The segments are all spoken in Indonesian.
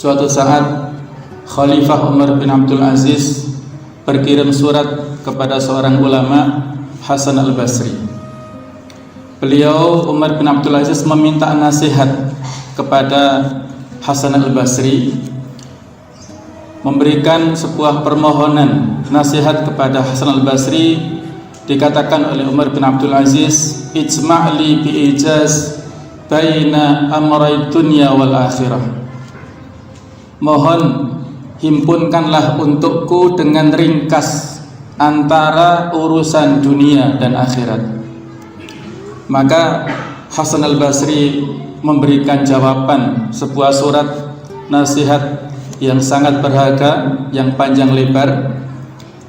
Suatu saat Khalifah Umar bin Abdul Aziz berkirim surat kepada seorang ulama, Hasan al-Basri. Beliau Umar bin Abdul Aziz meminta nasihat kepada Hasan al-Basri, memberikan sebuah permohonan nasihat kepada Hasan al-Basri. Dikatakan oleh Umar bin Abdul Aziz, ijma'li bi'ijaz baina amrai dunya wal akhirah. Mohon himpunkanlah untukku dengan ringkas antara urusan dunia dan akhirat. Maka Hasan al-Basri memberikan jawaban, sebuah surat nasihat yang sangat berharga, yang panjang lebar.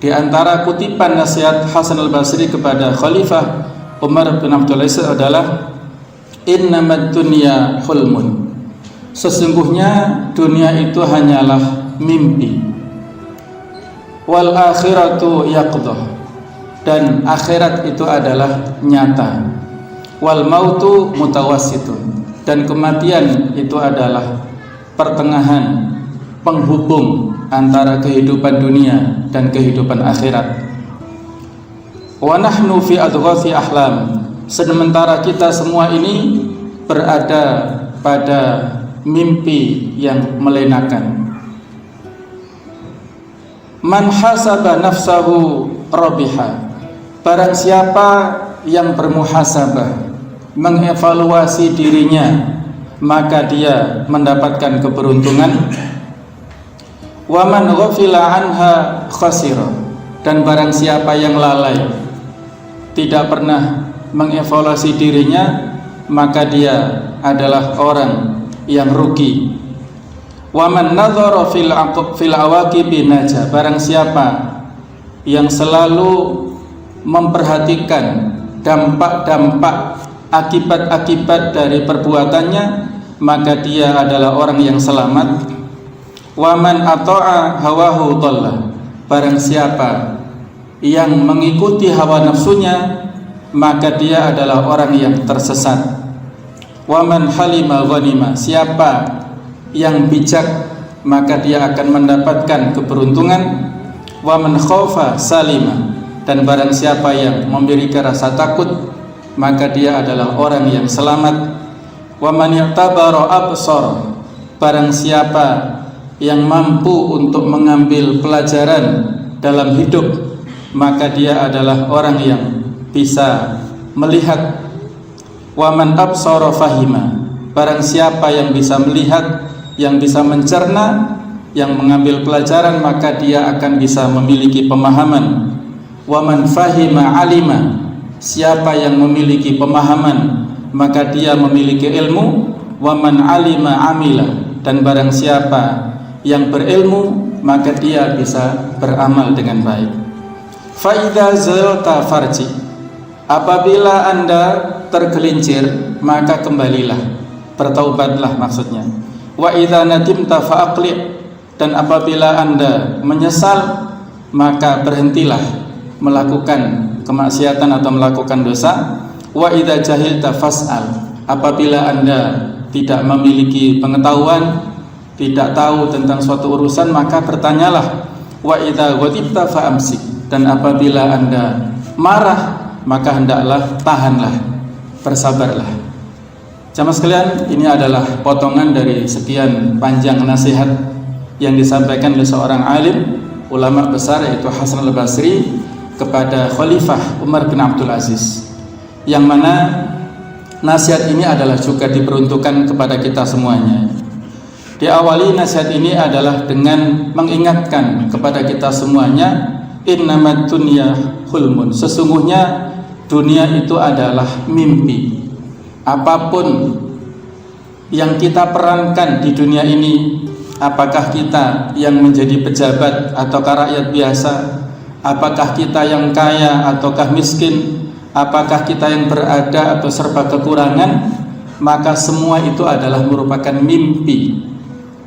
Di antara kutipan nasihat Hasan al-Basri kepada Khalifah Umar bin Abdul Aziz adalah, innamad dunya hulmun. Sesungguhnya dunia itu hanyalah mimpi. Wal akhiratu yaqdah. Dan akhirat itu adalah nyata. Wal mautu mutawassitun. Dan kematian itu adalah pertengahan, penghubung antara kehidupan dunia dan kehidupan akhirat. Wa nahnu fi adghathi ahlam. Sementara kita semua ini berada pada mimpi yang melenakan. Man hasaba nafsahu rabiha. Barang siapa yang bermuhasabah, mengevaluasi dirinya, maka dia mendapatkan keberuntungan. Wa man ghafila anha khasira. Dan barang siapa yang lalai, tidak pernah mengevaluasi dirinya, maka dia adalah orang yang rugi. Wa man nadhara fil awaqibi naja. Barang siapa yang selalu memperhatikan dampak-dampak, akibat-akibat dari perbuatannya, maka dia adalah orang yang selamat. Wa man ata'a hawahu dhalla. Barang siapa yang mengikuti hawa nafsunya, maka dia adalah orang yang tersesat. Wa man halima ghanima. Siapa yang bijak, maka dia akan mendapatkan keberuntungan. Wa man khaufa salima. Dan barang siapa yang memiliki rasa takut, maka dia adalah orang yang selamat. Wa man i'tabara absara. Barang siapa yang mampu untuk mengambil pelajaran dalam hidup, maka dia adalah orang yang bisa melihat. Wa man absara fahima. Barang siapa yang bisa melihat, yang bisa mencerna, yang mengambil pelajaran, maka dia akan bisa memiliki pemahaman. Wa man fahima alima. Siapa yang memiliki pemahaman, maka dia memiliki ilmu. Wa man alima amila. Dan barang siapa yang berilmu, maka dia bisa beramal dengan baik. Fa idza zalta farji. Apabila Anda tergelincir, maka kembalilah, bertaubatlah maksudnya. Wa idza nadimta fa aqli. Dan apabila Anda menyesal, maka berhentilah melakukan kemaksiatan atau melakukan dosa. Wa idza jahilta fas'al. Apabila Anda tidak memiliki pengetahuan, tidak tahu tentang suatu urusan, maka bertanyalah. Wa idza ghadibta fa amsik. Dan apabila Anda marah, maka hendaklah tahanlah, bersabarlah. Jamaah sekalian, ini adalah potongan dari sekian panjang nasihat yang disampaikan oleh seorang alim, ulama besar, yaitu Hasan al-Basri, kepada Khalifah Umar bin Abdul Aziz, yang mana nasihat ini adalah juga diperuntukkan kepada kita semuanya. Diawali nasihat ini adalah dengan mengingatkan kepada kita semuanya, innamad dunya hulmun. Sesungguhnya dunia itu adalah mimpi. Apapun yang kita perankan di dunia ini, apakah kita yang menjadi pejabat ataukah rakyat biasa, apakah kita yang kaya ataukah miskin, apakah kita yang berada atau serba kekurangan, maka semua itu adalah merupakan mimpi.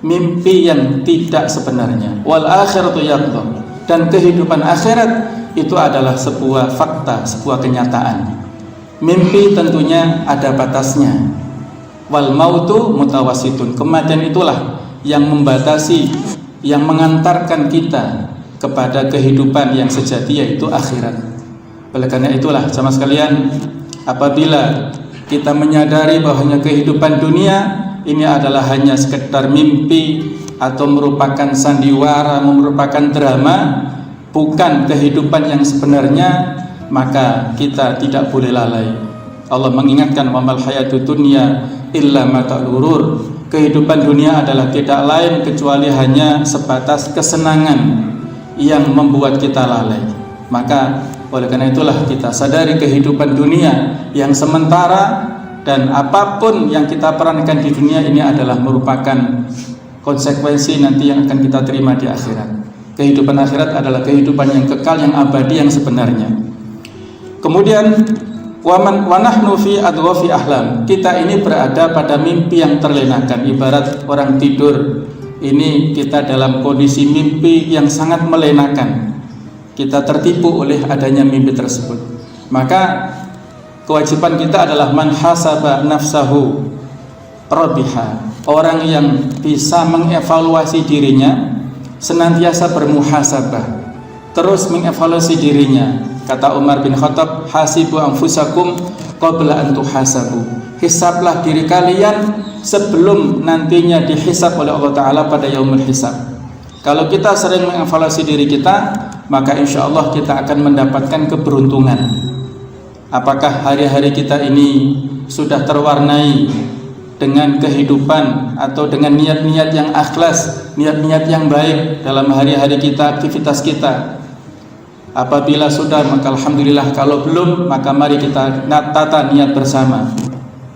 Mimpi yang tidak sebenarnya. Wal akhiratu yaqdah. Dan kehidupan akhirat itu adalah sebuah fakta, sebuah kenyataan. Mimpi tentunya ada batasnya. Wal mautu mutawassitun. Kematian itulah yang membatasi, yang mengantarkan kita kepada kehidupan yang sejati, yaitu akhirat. Oleh karena itulah jamaah sekalian, apabila kita menyadari bahwanya kehidupan dunia ini adalah hanya sekedar mimpi atau merupakan sandiwara, merupakan drama, bukan kehidupan yang sebenarnya, maka kita tidak boleh lalai. Allah mengingatkan, wamal hayatud dunya illa mata'ul ghurur. Kehidupan dunia adalah tidak lain kecuali hanya sebatas kesenangan yang membuat kita lalai. Maka oleh karena itulah kita sadari kehidupan dunia yang sementara, dan apapun yang kita perankan di dunia ini adalah merupakan konsekuensi nanti yang akan kita terima di akhirat. Kehidupan akhirat adalah kehidupan yang kekal, yang abadi, yang sebenarnya. Kemudian wa nahnu fi adghafi ahlam. Kita ini berada pada mimpi yang terlenakan, ibarat orang tidur. Ini kita dalam kondisi mimpi yang sangat melenakan. Kita tertipu oleh adanya mimpi tersebut. Maka kewajiban kita adalah man hasaba nafsahu rabiha. Orang yang bisa mengevaluasi dirinya, senantiasa bermuhasabah, terus mengevaluasi dirinya. Kata Umar bin Khattab, hasibu anfusakum qabla an tuhasabu. Hisablah diri kalian sebelum nantinya dihisab oleh Allah Ta'ala pada yaumul hisab. Kalau kita sering mengevaluasi diri kita, maka insya Allah kita akan mendapatkan keberuntungan. Apakah hari-hari kita ini sudah terwarnai dengan kehidupan atau dengan niat-niat yang ikhlas, niat-niat yang baik dalam hari-hari kita, aktivitas kita? Apabila sudah, maka alhamdulillah. Kalau belum, maka mari kita tata niat bersama.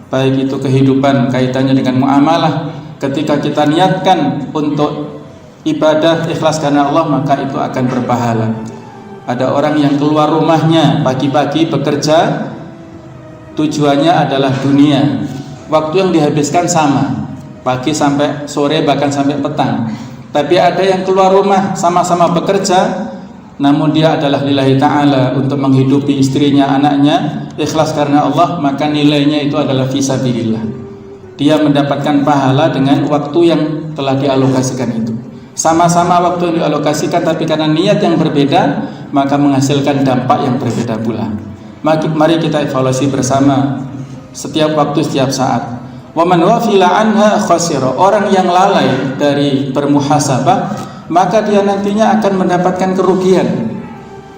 Baik itu kehidupan kaitannya dengan muamalah, ketika kita niatkan untuk ibadah ikhlas karena Allah, maka itu akan berpahala. Ada orang yang keluar rumahnya pagi-pagi bekerja, tujuannya adalah dunia. Waktu yang dihabiskan sama, pagi sampai sore, bahkan sampai petang. Tapi ada yang keluar rumah sama-sama bekerja, namun dia adalah lillahi ta'ala, untuk menghidupi istrinya, anaknya, ikhlas karena Allah, maka nilainya itu adalah fisabilillah. Dia mendapatkan pahala dengan waktu yang telah dialokasikan itu. Sama-sama waktu yang dialokasikan, tapi karena niat yang berbeda, maka menghasilkan dampak yang berbeda pula. Mari kita evaluasi bersama setiap waktu, setiap saat. Wa man wafila anha khasira. Orang yang lalai dari bermuhasabah, maka dia nantinya akan mendapatkan kerugian.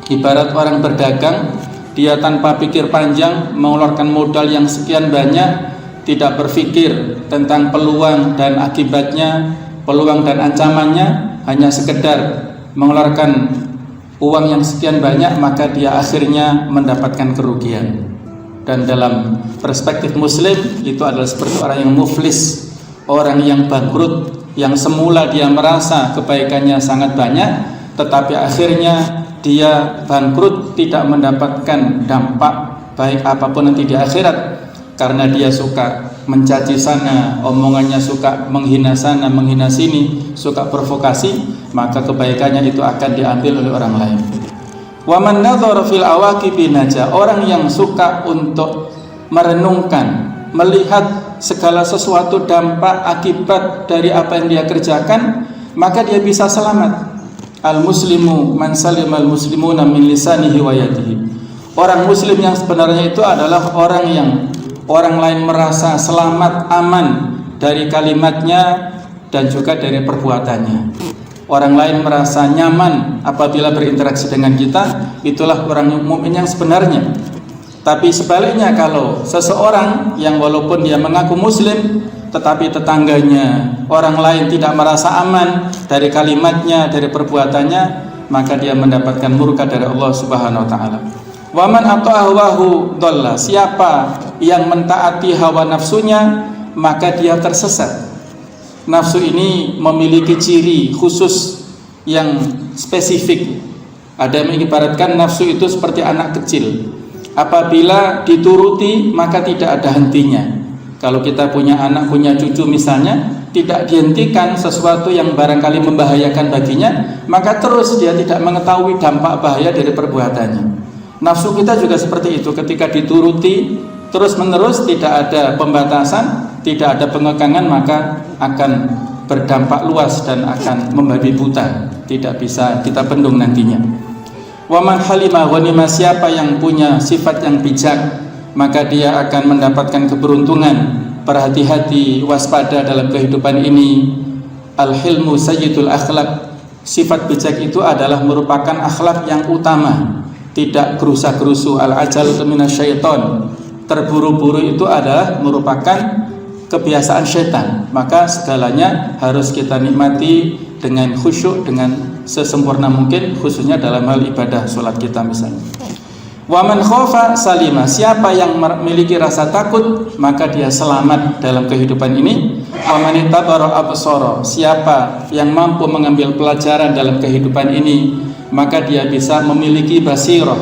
Ibarat orang berdagang, dia tanpa pikir panjang mengeluarkan modal yang sekian banyak, tidak berpikir tentang peluang dan akibatnya, peluang dan ancamannya, hanya sekedar mengeluarkan uang yang sekian banyak, maka dia akhirnya mendapatkan kerugian. Dan dalam perspektif Muslim, itu adalah seperti orang yang muflis, orang yang bangkrut, yang semula dia merasa kebaikannya sangat banyak, tetapi akhirnya dia bangkrut, tidak mendapatkan dampak baik apapun nanti di akhirat, karena dia suka mencaci sana, omongannya suka menghina sana, menghina sini, suka provokasi, maka kebaikannya itu akan diambil oleh orang lain. Wa man nadhara fil awaqibi naja. Orang yang suka untuk merenungkan, melihat segala sesuatu dampak akibat dari apa yang dia kerjakan, maka dia bisa selamat. Al muslimu man salimal muslimuna min lisanihi wa yadihi. Orang muslim yang sebenarnya itu adalah orang yang orang lain merasa selamat, aman dari kalimatnya dan juga dari perbuatannya. Orang lain merasa nyaman apabila berinteraksi dengan kita, itulah orang mukmin yang sebenarnya. Tapi sebaliknya, kalau seseorang yang walaupun dia mengaku muslim, tetapi tetangganya, orang lain tidak merasa aman dari kalimatnya, dari perbuatannya, maka dia mendapatkan murka dari Allah Subhanahu wa taala. Wa man ata'ahu dhalla. Siapa yang mentaati hawa nafsunya, maka dia tersesat. Nafsu ini memiliki ciri khusus yang spesifik. Ada yang mengibaratkan nafsu itu seperti anak kecil. Apabila dituruti, maka tidak ada hentinya. Kalau kita punya anak, punya cucu misalnya, tidak dihentikan sesuatu yang barangkali membahayakan baginya, maka terus dia tidak mengetahui dampak bahaya dari perbuatannya. Nafsu kita juga seperti itu. Ketika dituruti terus menerus, tidak ada pembatasan, tidak ada pengekangan, maka akan berdampak luas dan akan membabi buta, tidak bisa kita bendung nantinya. Waman halima ghanima, siapa yang punya sifat yang bijak, maka dia akan mendapatkan keberuntungan. Berhati-hati, waspada dalam kehidupan ini. Al-hilmu sayyidul akhlak, sifat bijak itu adalah merupakan akhlak yang utama, tidak gerusa-gerusu. Al-ajal minasyaiton, terburu-buru itu adalah merupakan kebiasaan syaitan. Maka segalanya harus kita nikmati dengan khusyuk, dengan sesempurna mungkin, khususnya dalam hal ibadah sholat kita misalnya. Waman khofa salima, siapa yang memiliki rasa takut maka dia selamat dalam kehidupan ini. Waman itabara absara, siapa yang mampu mengambil pelajaran dalam kehidupan ini maka dia bisa memiliki basirah,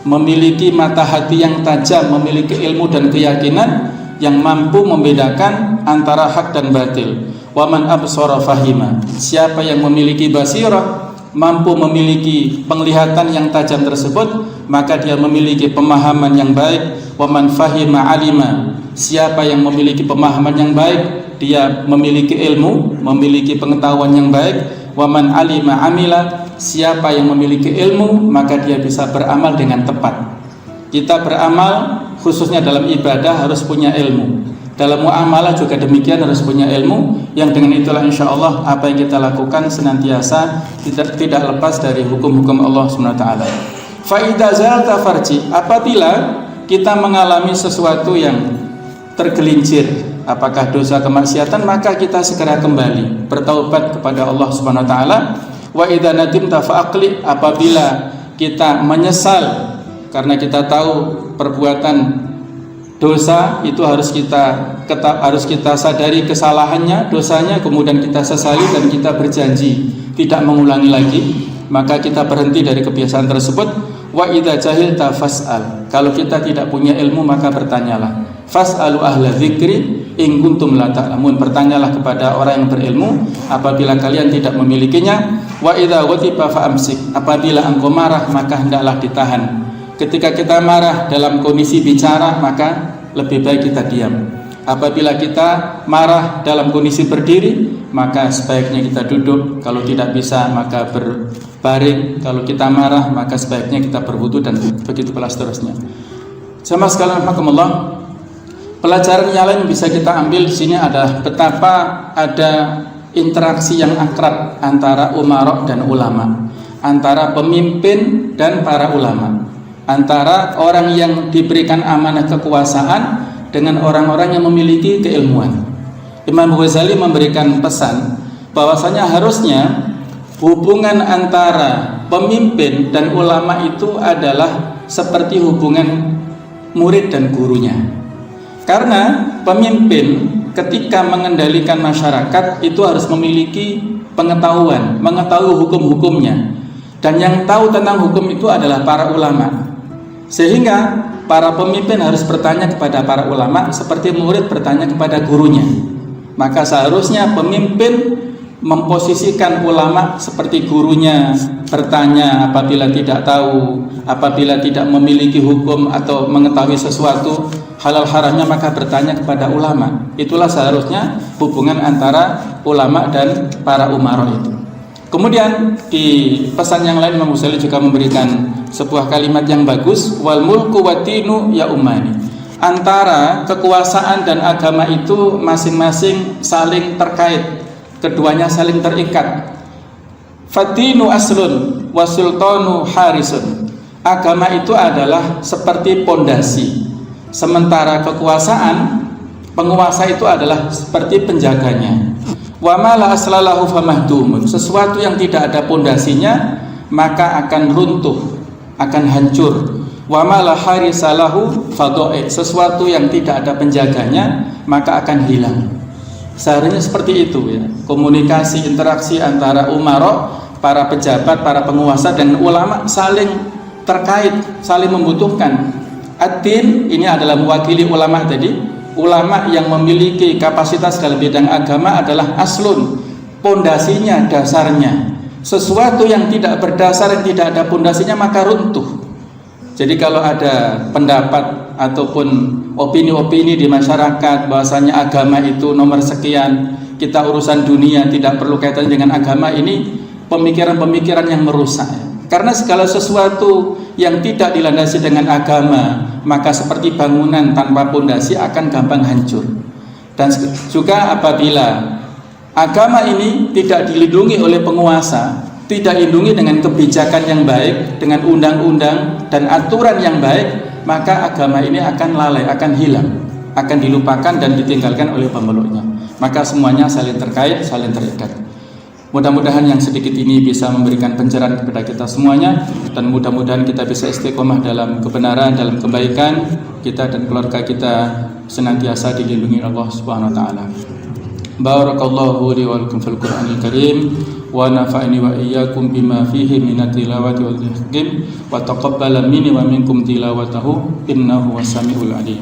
memiliki mata hati yang tajam, memiliki ilmu dan keyakinan yang mampu membedakan antara hak dan batil. Waman absara fahima, siapa yang memiliki basirah, mampu memiliki penglihatan yang tajam tersebut, maka dia memiliki pemahaman yang baik. Waman fahima alima, siapa yang memiliki pemahaman yang baik, dia memiliki ilmu, memiliki pengetahuan yang baik. Waman alima amila, siapa yang memiliki ilmu maka dia bisa beramal dengan tepat. Kita beramal khususnya dalam ibadah harus punya ilmu. Dalam muamalah juga demikian, harus punya ilmu. Yang dengan itulah insya Allah apa yang kita lakukan senantiasa tidak lepas dari hukum-hukum Allah SWT. Fa idza zalta farji, apabila kita mengalami sesuatu yang tergelincir, apakah dosa kemaksiatan, maka kita segera kembali bertaubat kepada Allah SWT. Wa idza nadimta fa aqli, apabila kita menyesal karena kita tahu perbuatan dosa itu harus kita sadari kesalahannya, dosanya, kemudian kita sesali dan kita berjanji tidak mengulangi lagi, maka kita berhenti dari kebiasaan tersebut. Wa idza jahilta fas'al, kalau kita tidak punya ilmu maka bertanyalah. Fas'alu ahla dzikri in kuntum la ta'lamun, bertanyalah kepada orang yang berilmu apabila kalian tidak memilikinya. Wa idza ghadiba fa amsik, apabila engkau marah maka hendaklah ditahan. Ketika kita marah dalam kondisi bicara maka lebih baik kita diam. Apabila kita marah dalam kondisi berdiri maka sebaiknya kita duduk, kalau tidak bisa maka berbaring. Kalau kita marah maka sebaiknya kita berwudu dan begitu pula seterusnya. Sama sekalian rahimakumullah, pelajaran yang lain bisa kita ambil di sini adalah betapa ada interaksi yang akrab antara umarok dan ulama, antara pemimpin dan para ulama, antara orang yang diberikan amanah kekuasaan dengan orang-orang yang memiliki keilmuan. Imam Ghazali memberikan pesan bahwasanya harusnya hubungan antara pemimpin dan ulama itu adalah seperti hubungan murid dan gurunya. Karena pemimpin ketika mengendalikan masyarakat itu harus memiliki pengetahuan, mengetahui hukum-hukumnya, dan yang tahu tentang hukum itu adalah para ulama. Sehingga para pemimpin harus bertanya kepada para ulama seperti murid bertanya kepada gurunya. Maka seharusnya pemimpin memposisikan ulama seperti gurunya, bertanya apabila tidak tahu, apabila tidak memiliki hukum atau mengetahui sesuatu halal haramnya maka bertanya kepada ulama. Itulah seharusnya hubungan antara ulama dan para umara itu. Kemudian di pesan yang lain Imam Ghazali juga memberikan sebuah kalimat yang bagus, wal mulku watinu ya umani, antara kekuasaan dan agama itu masing-masing saling terkait, keduanya saling terikat. Fatinu aslun wasultanu harisun, agama itu adalah seperti pondasi, sementara kekuasaan, penguasa itu adalah seperti penjaganya. Wa ma la aslalahu famahdumun, sesuatu yang tidak ada pondasinya maka akan runtuh, akan hancur. Wa ma la harisalahu fadha'i, sesuatu yang tidak ada penjaganya maka akan hilang. Seharusnya seperti itu ya, komunikasi, interaksi antara umara, para pejabat, para penguasa dan ulama saling terkait, saling membutuhkan. Ad-din ini adalah mewakili ulama tadi. Ulama yang memiliki kapasitas dalam bidang agama adalah aslun, pondasinya, dasarnya. Sesuatu yang tidak berdasar, yang tidak ada pondasinya maka runtuh. Jadi kalau ada pendapat ataupun opini-opini di masyarakat bahwasanya agama itu nomor sekian, kita urusan dunia tidak perlu kaitan dengan agama, ini pemikiran-pemikiran yang merusak. Karena segala sesuatu yang tidak dilandasi dengan agama, maka seperti bangunan tanpa pondasi akan gampang hancur. Dan juga apabila agama ini tidak dilindungi oleh penguasa, tidak dilindungi dengan kebijakan yang baik, dengan undang-undang dan aturan yang baik, maka agama ini akan lalai, akan hilang, akan dilupakan dan ditinggalkan oleh pemeluknya. Maka semuanya saling terkait, saling terikat. Mudah-mudahan yang sedikit ini bisa memberikan pencerahan kepada kita semuanya, dan mudah-mudahan kita bisa istiqomah dalam kebenaran, dalam kebaikan, kita dan keluarga kita senantiasa dilindungi Allah Subhanahu wa taala. Barakallahu li wa lakum fil Qur'anil Karim wa nafa'ani wa iyyakum bima fihi minat tilawati wal tahkim wa taqabbala minni wa minkum tilawatahu innahu was-sami'ul 'alim.